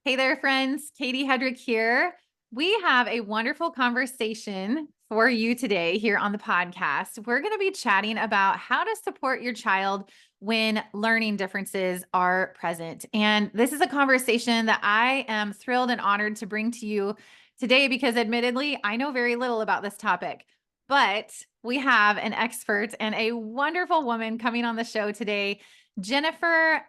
Hey there, friends. Katie Hedrick here. We have a wonderful conversation for you today here on the podcast. We're going to be chatting about how to support your child when learning differences are present. And this is a conversation that I am thrilled and honored to bring to you today because, admittedly, I know very little about this topic, but we have an expert and a wonderful woman coming on the show today, Jennifer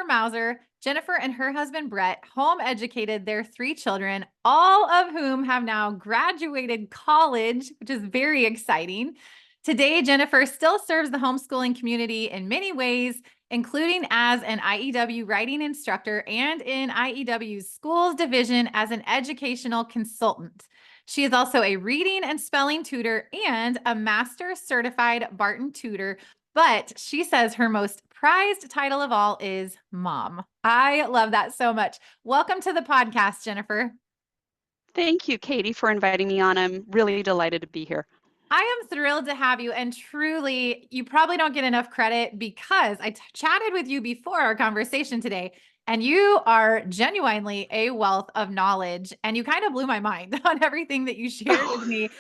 Mauser. Jennifer and her husband, Brett, home educated their 3 children, all of whom have now graduated college, which is very exciting. Today, Jennifer still serves the homeschooling community in many ways, including as an IEW writing instructor and in IEW's schools division as an educational consultant. She is also a reading and spelling tutor and a master certified Barton tutor, but she says her most prized title of all is mom. I love that so much. Welcome to the podcast, Jennifer. Thank you, Katie, for inviting me on. I'm really delighted to be here. I am thrilled to have you. And truly, you probably don't get enough credit because I chatted with you before our conversation today, and you are genuinely a wealth of knowledge. And you kind of blew my mind on everything that you shared with me,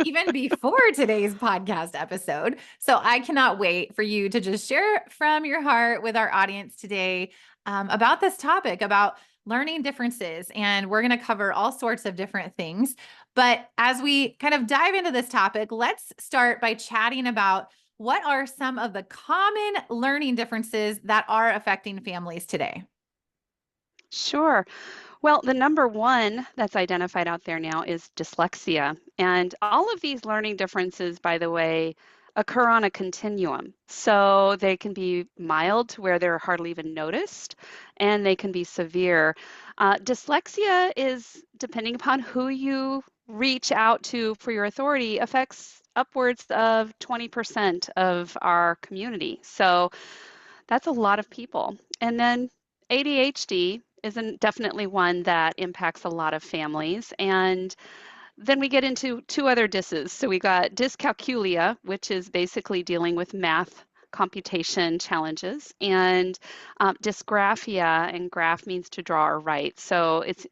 even before today's podcast episode. So I cannot wait for you to just share from your heart with our audience today about this topic, about learning differences. And we're going to cover all sorts of different things. But as we kind of dive into this topic, let's start by chatting about what are some of the common learning differences that are affecting families today? Sure. Well, the number one that's identified out there now is dyslexia. And all of these learning differences, by the way, occur on a continuum. So they can be mild to where they're hardly even noticed, and they can be severe. Dyslexia is, depending upon who you reach out to for your authority, affects upwards of 20% of our community. So that's a lot of people. And then ADHD isn't definitely one that impacts a lot of families. And then we get into two other disses. So we got dyscalculia, which is basically dealing with math computation challenges, and dysgraphia, and graph means to draw or write. So it's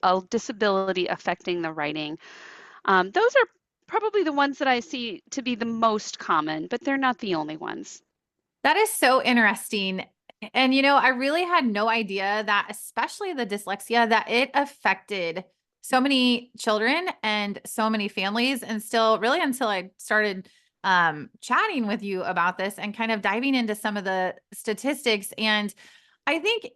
a disability affecting the writing. Those are probably the ones that I see to be the most common, but they're not the only ones. That is so interesting. And, I really had no idea that, especially the dyslexia, that it affected so many children and so many families. And still, really, until I started chatting with you about this and kind of diving into some of the statistics. And I think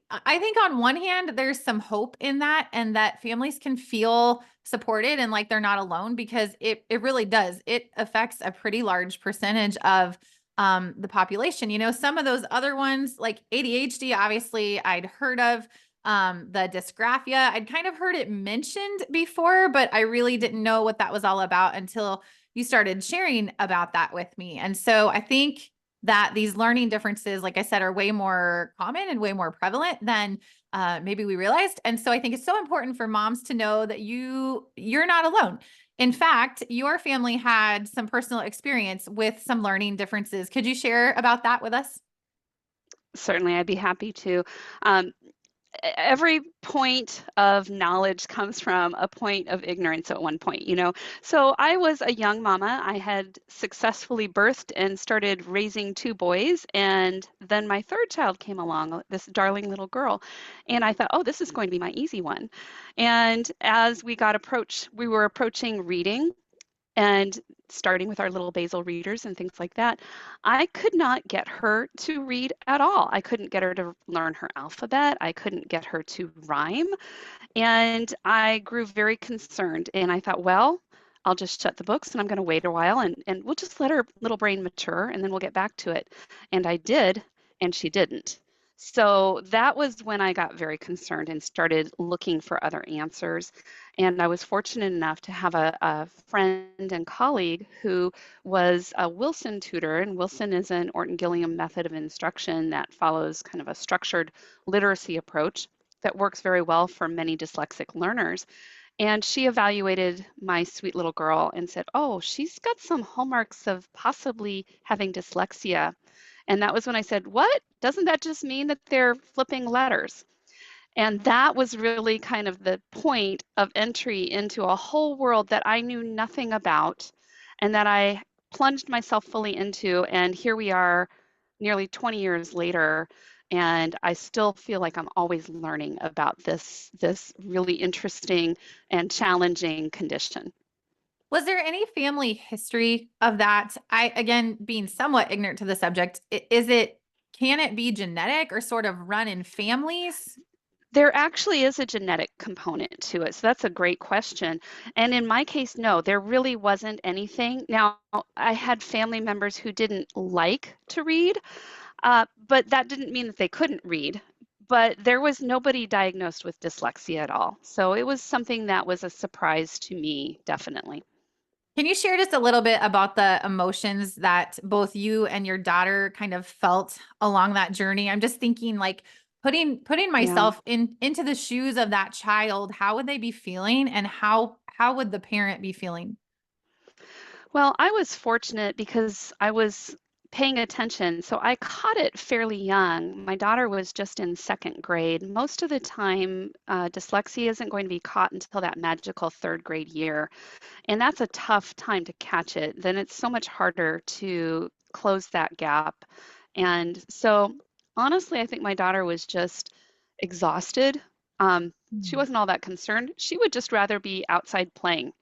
on one hand, there's some hope in that, and that families can feel supported and like they're not alone, because it really does. It affects a pretty large percentage of the population. Some of those other ones like ADHD, obviously I'd heard of. The dysgraphia, I'd kind of heard it mentioned before, but I really didn't know what that was all about until you started sharing about that with me. And so I think that these learning differences, like I said, are way more common and way more prevalent than maybe we realized. And so I think it's so important for moms to know that you're not alone. In fact, your family had some personal experience with some learning differences. Could you share about that with us? Certainly, I'd be happy to. Um, every point of knowledge comes from a point of ignorance at one point. So I was a young mama. I had successfully birthed and started raising 2 boys, and then my third child came along, this darling little girl, and I thought, oh, this is going to be my easy one. And as we were approaching reading, and starting with our little basal readers and things like that, I could not get her to read at all. I couldn't get her to learn her alphabet. I couldn't get her to rhyme. And I grew very concerned. And I thought, well, I'll just shut the books and I'm going to wait a while, and we'll just let her little brain mature and then we'll get back to it. And I did, and she didn't. So that was when I got very concerned and started looking for other answers. And I was fortunate enough to have a friend and colleague who was a Wilson tutor. And Wilson is an Orton Gilliam method of instruction that follows kind of a structured literacy approach that works very well for many dyslexic learners. And she evaluated my sweet little girl and said, oh, she's got some hallmarks of possibly having dyslexia. And that was when I said, what? Doesn't that just mean that they're flipping letters? And that was really kind of the point of entry into a whole world that I knew nothing about and that I plunged myself fully into. And here we are nearly 20 years later, and I still feel like I'm always learning about this really interesting and challenging condition. Was there any family history of that? I, again, being somewhat ignorant to the subject, is it, can it be genetic or sort of run in families? There actually is a genetic component to it. So that's a great question. And in my case, no, there really wasn't anything. Now, I had family members who didn't like to read, but that didn't mean that they couldn't read. But there was nobody diagnosed with dyslexia at all. So it was something that was a surprise to me, definitely. Can you share just a little bit about the emotions that both you and your daughter kind of felt along that journey? I'm just thinking like putting Yeah. myself into the shoes of that child, how would they be feeling and how would the parent be feeling? Well, I was fortunate because I was paying attention, so I caught it fairly young. My daughter was just in second grade. Most of the time, dyslexia isn't going to be caught until that magical third grade year, and that's a tough time to catch it. Then it's so much harder to close that gap. And so, honestly, I think my daughter was just exhausted. She Mm. wasn't all that concerned. She would just rather be outside playing.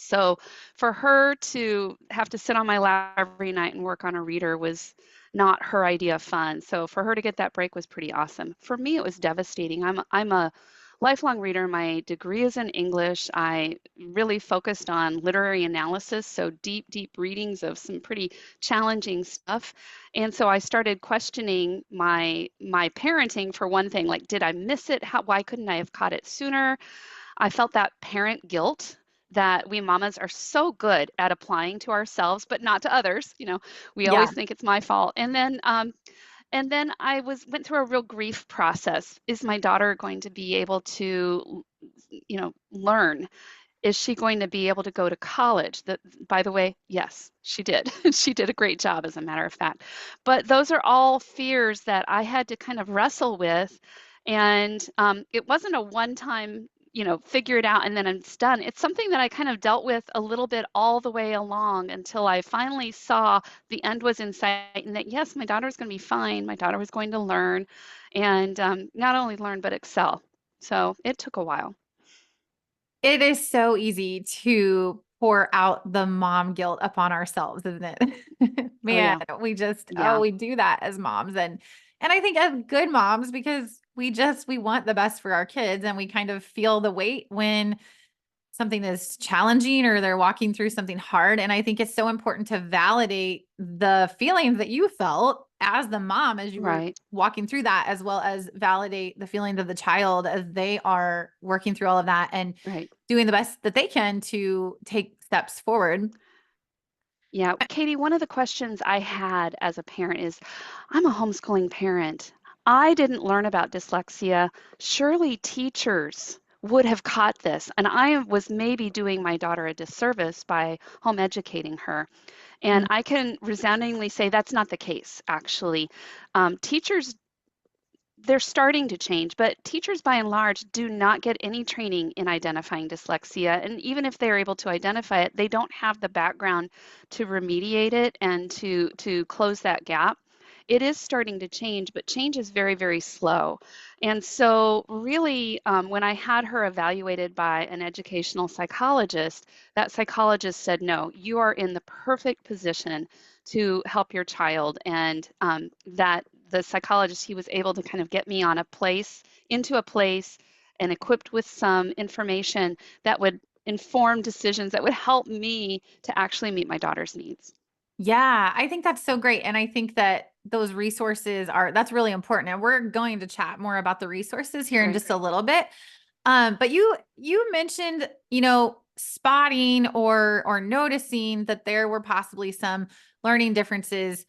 So for her to have to sit on my lap every night and work on a reader was not her idea of fun. So for her to get that break was pretty awesome. For me, it was devastating. I'm a lifelong reader. My degree is in English. I really focused on literary analysis, so deep, deep readings of some pretty challenging stuff. And so I started questioning my parenting for one thing, like, did I miss it? Why couldn't I have caught it sooner? I felt that parent guilt that we mamas are so good at applying to ourselves, but not to others. We always Yeah. think it's my fault. And then I went through a real grief process. Is my daughter going to be able to, learn? Is she going to be able to go to college? That, by the way, yes, she did. She did a great job, as a matter of fact. But those are all fears that I had to kind of wrestle with. And it wasn't a one-time, figure it out and then it's done. It's something that I kind of dealt with a little bit all the way along until I finally saw the end was in sight and that, yes, my daughter was going to be fine. My daughter was going to learn and not only learn, but excel. So it took a while. It is so easy to pour out the mom guilt upon ourselves, isn't it? Oh, Man, yeah. we just, oh, Yeah. we do that as moms. And I think as good moms, because we want the best for our kids and we kind of feel the weight when something is challenging or they're walking through something hard. And I think it's so important to validate the feelings that you felt as the mom as you were Right. walking through that, as well as validate the feelings of the child as they are working through all of that and Right. doing the best that they can to take steps forward. Yeah. Katie, one of the questions I had as a parent is I'm a homeschooling parent. I didn't learn about dyslexia. Surely teachers would have caught this. And I was maybe doing my daughter a disservice by home educating her. And Mm. I can resoundingly say that's not the case, actually. Teachers, they're starting to change, but teachers by and large do not get any training in identifying dyslexia. And even if they're able to identify it, they don't have the background to remediate it and to close that gap. It is starting to change, but change is very, very slow. And so, really, when I had her evaluated by an educational psychologist, that psychologist said, no, you are in the perfect position to help your child. And that the psychologist, he was able to kind of get me on into a place and equipped with some information that would inform decisions that would help me to actually meet my daughter's needs. Yeah, I think that's so great. And I think that those resources are, that's really important. And we're going to chat more about the resources here in Great. just a little bit. But you mentioned, spotting or noticing that there were possibly some learning differences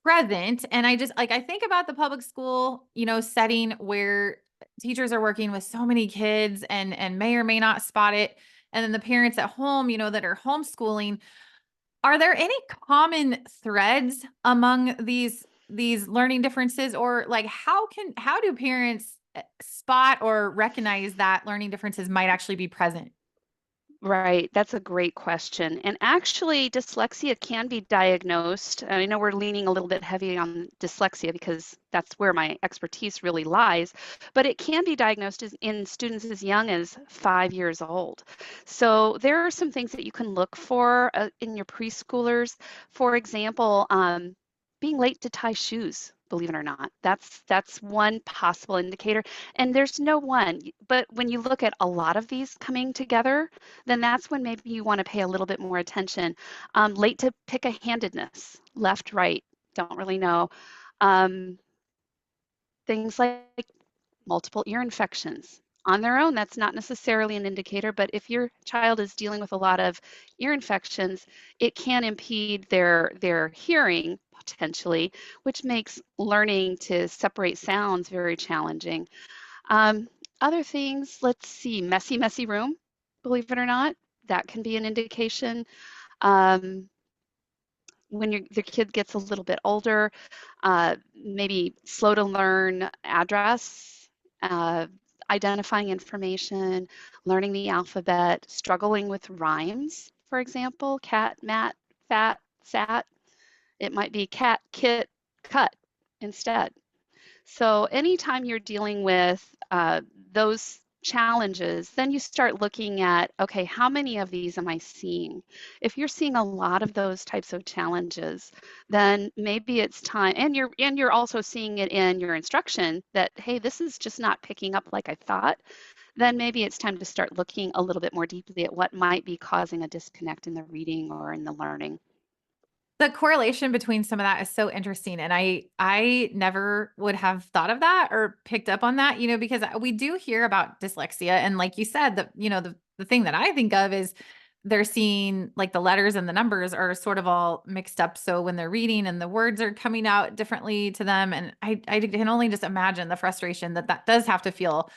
present. And I just like I think about the public school, setting where teachers are working with so many kids and may or may not spot it. And then the parents at home, that are homeschooling. Are there any common threads among these learning differences or like how do parents spot or recognize that learning differences might actually be present? Right, that's a great question. And actually, dyslexia can be diagnosed. I know we're leaning a little bit heavy on dyslexia because that's where my expertise really lies, but it can be diagnosed in students as young as 5 years old. So there are some things that you can look for in your preschoolers. For example, being late to tie shoes. Believe it or not, that's one possible indicator. And there's no one, but when you look at a lot of these coming together, then that's when maybe you want to pay a little bit more attention. Late to pick a handedness, left, right, don't really know. Um, Things like multiple ear infections. On their own, that's not necessarily an indicator, but if your child is dealing with a lot of ear infections, it can impede their hearing potentially, which makes learning to separate sounds very challenging. Um, Other things, let's see, messy room, believe it or not, that can be an indication. Um, when the kid gets a little bit older, maybe slow to learn address, uh, identifying information, learning the alphabet, struggling with rhymes, for example, cat, mat, fat, sat. It might be cat, kit, cut instead. So anytime you're dealing with those challenges, then you start looking at, okay, how many of these am I seeing? If you're seeing a lot of those types of challenges, then maybe it's time, and you're also seeing it in your instruction that, hey, this is just not picking up like I thought, then maybe it's time to start looking a little bit more deeply at what might be causing a disconnect in the reading or in the learning. The correlation between some of that is so interesting, and I never would have thought of that or picked up on that, because we do hear about dyslexia, and like you said, the thing that I think of is they're seeing like the letters and the numbers are sort of all mixed up. So when they're reading and the words are coming out differently to them, and I can only just imagine the frustration that does have to feel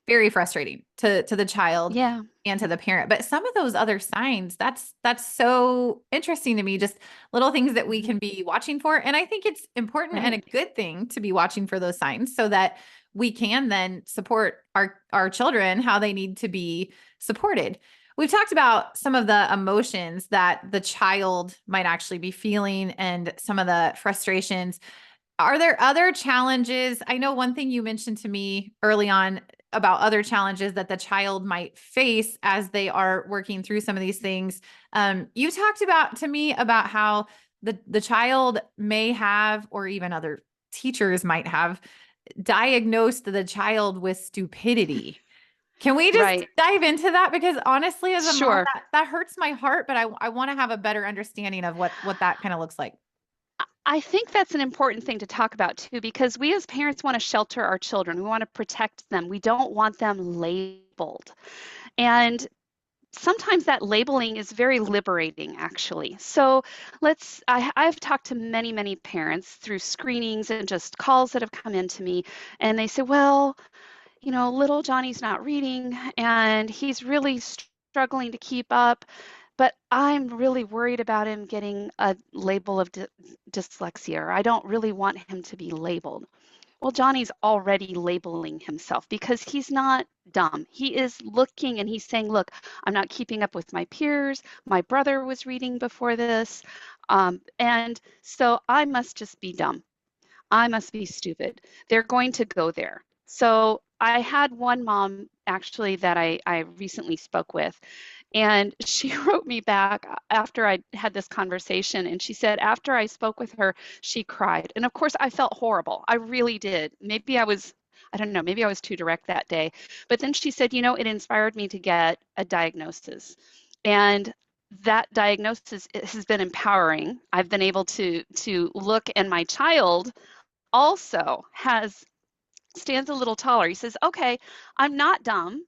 very frustrating to the child Yeah, and to the parent. But some of those other signs, that's so interesting to me, just little things that we mhm, can be watching for. And I think it's important and a right. good thing to be watching for those signs so that we can then support our children how they need to be supported. We've talked about some of the emotions that the child might actually be feeling and some of the frustrations. Are there other challenges? I know one thing you mentioned to me early on about other challenges that the child might face as they are working through some of these things. You talked about to me about how the child may have, or even other teachers might have, diagnosed the child with stupidity. Can we just Right. dive into that? Because honestly, as a mom, Sure. that hurts my heart, but I want to have a better understanding of what that kind of looks like. I think that's an important thing to talk about too, because we as parents want to shelter our children. We want to protect them. We don't want them labeled. And sometimes that labeling is very liberating, actually. So I've talked to many parents through screenings and just calls that have come in to me, and they say, well, little Johnny's not reading and he's really struggling to keep up, but I'm really worried about him getting a label of dyslexia, or I don't really want him to be labeled. Well, Johnny's already labeling himself because he's not dumb. He is looking and he's saying, look, I'm not keeping up with my peers. My brother was reading before this. And so I must just be dumb. I must be stupid. They're going to go there. So I had one mom actually that I recently spoke with, and she wrote me back after I had this conversation, and she said after I spoke with her, she cried. And of course, I felt horrible. I really did. I don't know, maybe I was too direct that day. But then she said, it inspired me to get a diagnosis. And that diagnosis has been empowering. I've been able to look, and my child also has stands a little taller. He says, okay, I'm not dumb.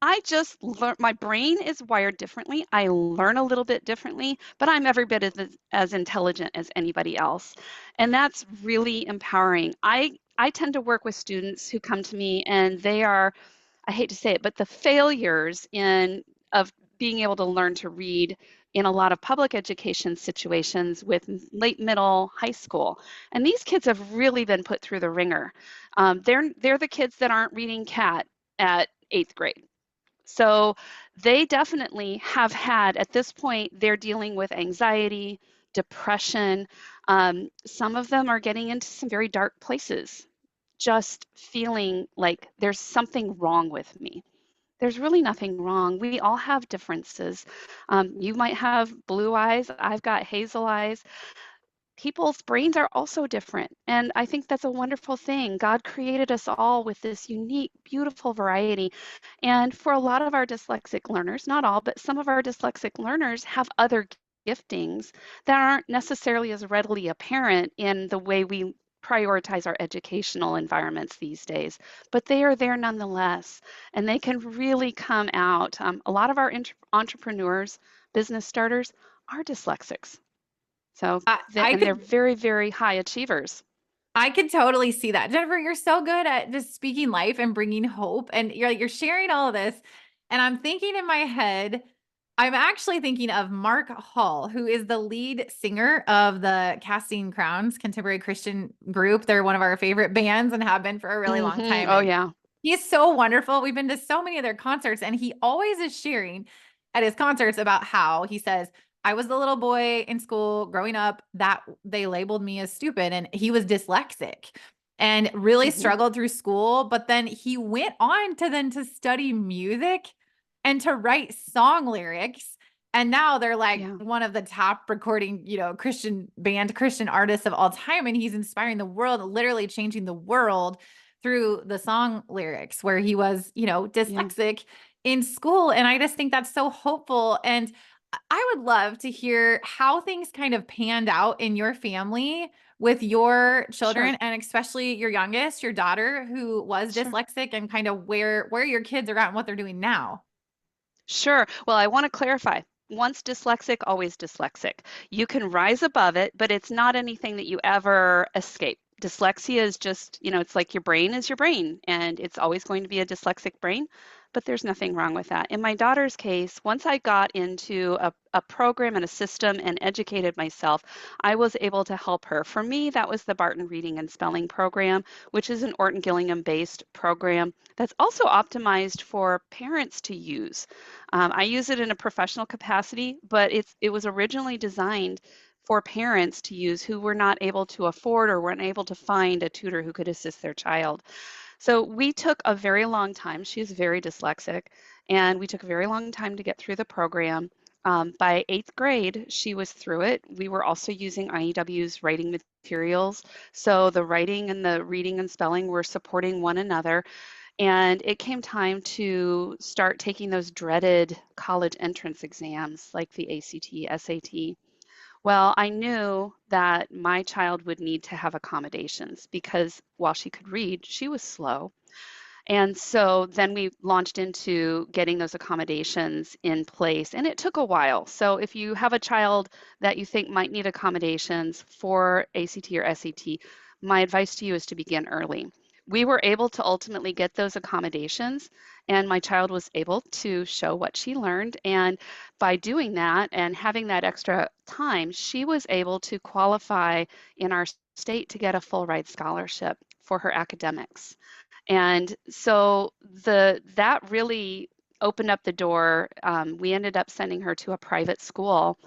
I just learn, my brain is wired differently. I learn a little bit differently, but I'm every bit as intelligent as anybody else. And that's really empowering. I tend to work with students who come to me and they are, I hate to say it, but the failures in of being able to learn to read in a lot of public education situations with late middle, high school. And these kids have really been put through the ringer. They're the kids that aren't reading cat at 8th grade. So they definitely have had, at this point, they're dealing with anxiety, depression. Some of them are getting into some very dark places, just feeling like there's something wrong with me. There's really nothing wrong. We all have differences. You might have blue eyes, I've got hazel eyes. People's brains are also different. And I think that's a wonderful thing. God created us all with this unique, beautiful variety. And for a lot of our dyslexic learners, not all, but some of our dyslexic learners have other giftings that aren't necessarily as readily apparent in the way we prioritize our educational environments these days, but they are there nonetheless, and they can really come out. A lot of our entrepreneurs, business starters, are dyslexics. So, I, I and they're could very, very high achievers. I could totally see that. Jennifer, you're so good at just speaking life and bringing hope. And you're sharing all of this. And I'm thinking in my head, I'm actually thinking of Mark Hall, who is the lead singer of the Casting Crowns contemporary Christian group. They're one of our favorite bands and have been for a really long time. Oh, And yeah. he's so wonderful. We've been to so many of their concerts, and he always is sharing at his concerts about how he says, I was the little boy in school growing up that they labeled me as stupid, and he was dyslexic and really hmm struggled through school. But then he went on to study music and to write song lyrics. And now they're like Yeah. one of the top recording, Christian band, Christian artists of all time. And he's inspiring the world, literally changing the world through the song lyrics where he was, Yeah. dyslexic in school. And I just think that's so hopeful. And I would love to hear how things kind of panned out in your family with your Sure. children, and especially your youngest, your daughter, who was Sure. dyslexic, and kind of where your kids are at and what they're doing now. Sure. Well, I want to clarify. Once dyslexic, always dyslexic. You can rise above it, but it's not anything that you ever escape. Dyslexia is just, it's like your brain is your brain, and it's always going to be a dyslexic brain, but there's nothing wrong with that. In my daughter's case, once I got into a program and a system and educated myself, I was able to help her. For me, that was the Barton Reading and Spelling Program, which is an Orton Gillingham based program that's also optimized for parents to use. I use it in a professional capacity, but it was originally designed for parents to use who were not able to afford or weren't able to find a tutor who could assist their child. So we took a very long time. She's very dyslexic, and we took a very long time to get through the program. By 8th grade, she was through it. We were also using IEW's writing materials. So the writing and the reading and spelling were supporting one another. And it came time to start taking those dreaded college entrance exams like the ACT, SAT. Well, I knew that my child would need to have accommodations because while she could read, she was slow. And so then we launched into getting those accommodations in place, and it took a while. So if you have a child that you think might need accommodations for ACT or SAT, my advice to you is to begin early. We were able to ultimately get those accommodations, and my child was able to show what she learned. And by doing that and having that extra time, she was able to qualify in our state to get a full ride scholarship for her academics. And so that really opened up the door. We ended up sending her to a private school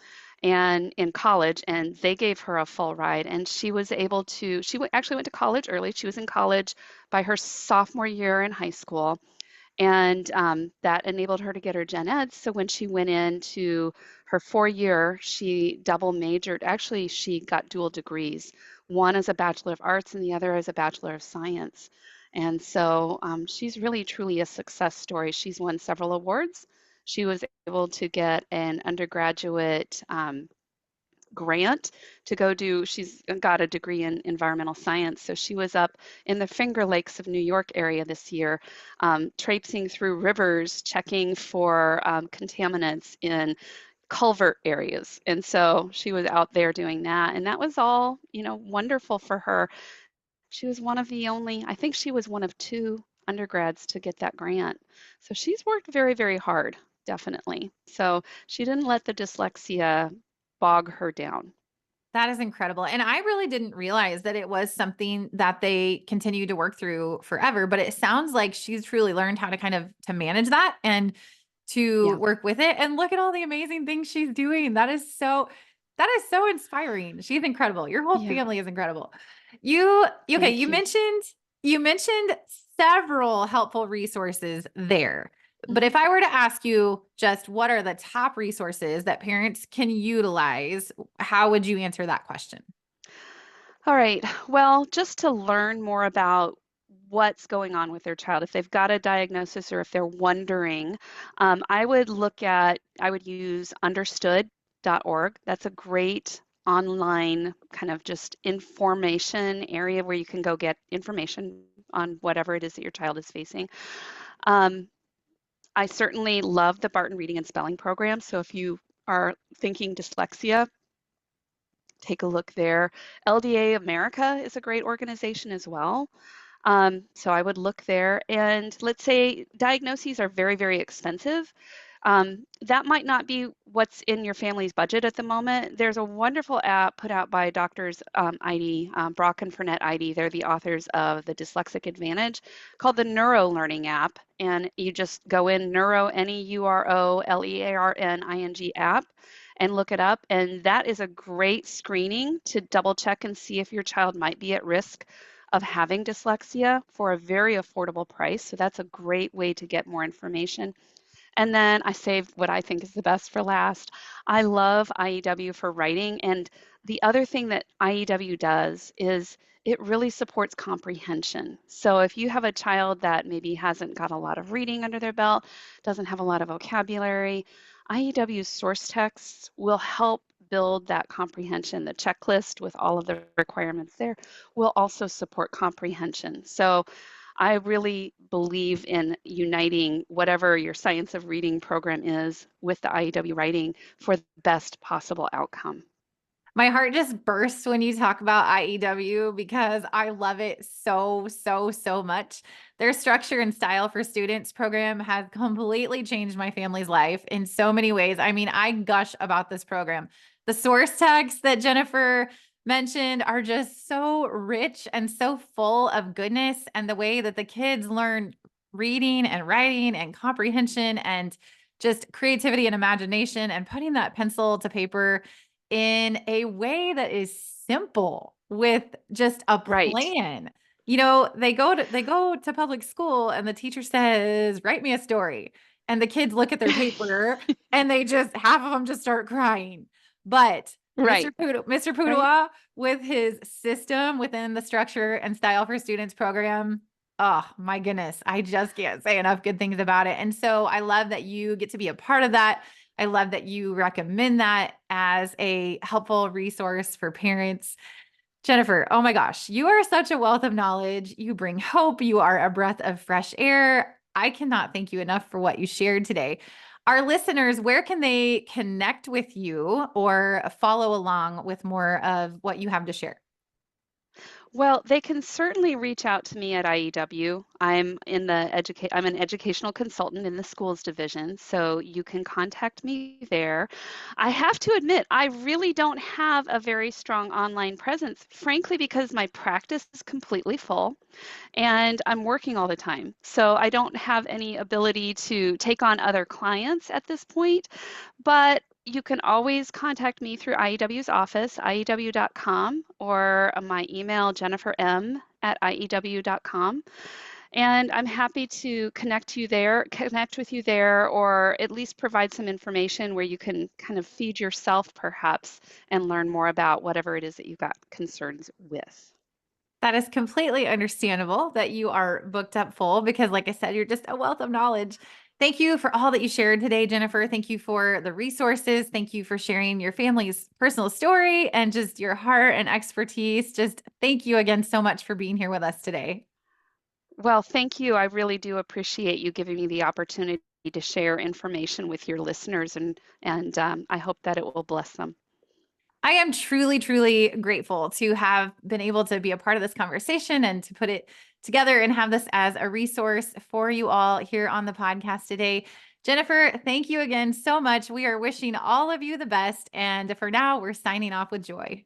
and in college, and they gave her a full ride. And she was able to, actually went to college early. She was in college by her sophomore year in high school. And that enabled her to get her gen ed. So when she went into her 4 year, she double majored. Actually, she got dual degrees, one as a Bachelor of Arts and the other as a Bachelor of Science. And so she's really truly a success story. She's won several awards. She was able to get an undergraduate grant to go do, she's got a degree in environmental science. So she was up in the Finger Lakes of New York area this year, traipsing through rivers, checking for contaminants in culvert areas. And so she was out there doing that. And that was all, wonderful for her. She was one of the only, I think she was one of two undergrads to get that grant. So she's worked very, very hard. definitely. So she didn't let the dyslexia bog her down. That is incredible. And I really didn't realize that it was something that they continued to work through forever, but it sounds like she's truly learned how to kind of to manage that and to Yeah, work with it. And look at all the amazing things she's doing. That is so inspiring. She's incredible. Your whole yeah. family is incredible. You okay, Thank you. you mentioned several helpful resources there. But if Mhm. I were to ask you just what are the top resources that parents can utilize, how would you answer that question? All right. Well, just to learn more about what's going on with their child, if they've got a diagnosis or if they're wondering, I would use understood.org. That's a great online kind of just information area where you can go get information on whatever it is that your child is facing. Um, I certainly love the Barton Reading and Spelling Program. So if you are thinking dyslexia, take a look there. LDA America is a great organization as well. So I would look there. And let's say diagnoses are very, very expensive. That might not be what's in your family's budget at the moment. There's a wonderful app put out by Doctors ID, Brock and Furnett ID. They're the authors of the Dyslexic Advantage, called the Neuro Learning app. And you just go in Neuro, NEUROLEARNING app, and look it up. And that is a great screening to double check and see if your child might be at risk of having dyslexia for a very affordable price. So that's a great way to get more information. And then I saved what I think is the best for last. I love IEW for writing. And the other thing that IEW does is it really supports comprehension. So if you have a child that maybe hasn't got a lot of reading under their belt, doesn't have a lot of vocabulary, IEW's source texts will help build that comprehension. The checklist with all of the requirements there will also support comprehension. So I really believe in uniting whatever your science of reading program is with the IEW writing for the best possible outcome. My heart just bursts when you talk about IEW because I love it so, so, so much. Their structure and style for students program has completely changed my family's life in so many ways. I mean, I gush about this program. The source texts that Jennifer mentioned are just so rich and so full of goodness, and the way that the kids learn reading and writing and comprehension and just creativity and imagination and putting that pencil to paper in a way that is simple with just a Right, plan. They go to public school and the teacher says, "Write me a story." And the kids look at their paper and they just half of them just start crying. But right, Mr. right. Pudua with his system within the structure and style for students program. Oh my goodness. I just can't say enough good things about it. And so I love that you get to be a part of that. I love that you recommend that as a helpful resource for parents. Jennifer, oh my gosh, you are such a wealth of knowledge. You bring hope. You are a breath of fresh air. I cannot thank you enough for what you shared today. Our listeners, where can they connect with you or follow along with more of what you have to share? Well, they can certainly reach out to me at IEW. I'm an educational consultant in the schools division, so you can contact me there. I have to admit, I really don't have a very strong online presence, frankly, because my practice is completely full and I'm working all the time. So I don't have any ability to take on other clients at this point, but you can always contact me through IEW's office, IEW.com, or my email, jenniferm@IEW.com. And I'm happy to connect with you there, or at least provide some information where you can kind of feed yourself perhaps and learn more about whatever it is that you've got concerns with. That is completely understandable that you are booked up full because, like I said, you're just a wealth of knowledge. Thank you for all that you shared today, Jennifer. Thank you for the resources. Thank you for sharing your family's personal story and just your heart and expertise. Just thank you again so much for being here with us today. Well, thank you. I really do appreciate you giving me the opportunity to share information with your listeners, and I hope that it will bless them. I am truly, truly grateful to have been able to be a part of this conversation and to put it together and have this as a resource for you all here on the podcast today. Jennifer, thank you again so much. We are wishing all of you the best. And for now, we're signing off with joy.